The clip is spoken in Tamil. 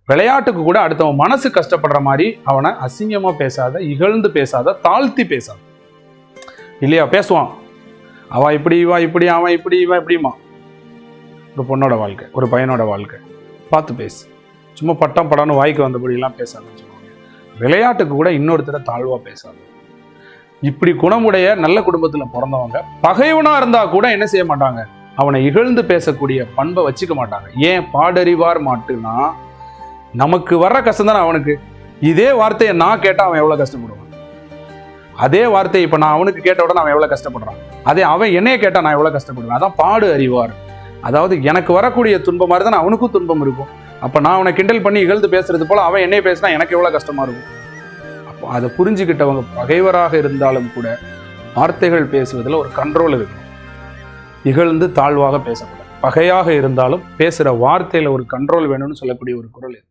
விளையாட்டுக்கு கூட அடுத்தவன் மனசு கஷ்டப்படுற மாதிரி அவனை அசிங்கமா பேசாத, இகழ்ந்து பேசாத, தாழ்த்தி பேசாத. இல்லையா? பேசுவான், அவ இப்படி, இவா இப்படி, அவன் இப்படி, இவன் இப்படிமா. ஒரு பொண்ணோட வாழ்க்கை, ஒரு பையனோட வாழ்க்கை, பார்த்து பேசு. சும்மா பட்டம் படம்னு வாய்க்கு வந்தபடியெல்லாம் பேசாதுன்னு சொல்லுவாங்க. விளையாட்டுக்கு கூட இன்னொருத்தர தாழ்வா பேசாது. இப்படி குணமுடைய நல்ல குடும்பத்துல பிறந்தவங்க பகைவனா இருந்தா கூட என்ன செய்ய மாட்டாங்க, அவனை இகழ்ந்து பேசக்கூடிய பண்பை வச்சுக்க மாட்டாங்க. ஏன்? பாடறிவார் மாட்டுனா, நமக்கு வர்ற கஷ்டம் தானே அவனுக்கு. இதே வார்த்தையை நான் கேட்டா அவன் எவ்வளவு கஷ்டப்படுவான். அதே வார்த்தையை இப்ப நான் அவனுக்கு கேட்ட உடனே அவன் எவ்வளவு கஷ்டப்படுறான். அதே அவன் என்னைய கேட்டா நான் எவ்வளவு கஷ்டப்படுவேன். அதான் பாடு அறிவார். அதாவது எனக்கு வரக்கூடிய துன்பம் மாதிரி தான் அவனுக்கும் துன்பம் இருக்கும். அப்ப நான் அவனை கிண்டல் பண்ணி இகழ்ந்து பேசுறது போல அவன் என்னைய பேசினா எனக்கு எவ்வளவு கஷ்டமா இருக்கும். அப்போ அதை புரிஞ்சுக்கிட்டவங்க பகைவராக இருந்தாலும் கூட வார்த்தைகள் பேசுவதில் ஒரு கண்ட்ரோல் இருக்கணும். இகழ்ந்து தாழ்வாக பேசக்கூடாது. பகையாக இருந்தாலும் பேசுற வார்த்தையில ஒரு கண்ட்ரோல் வேணும்னு சொல்லக்கூடிய ஒரு குரல் இது.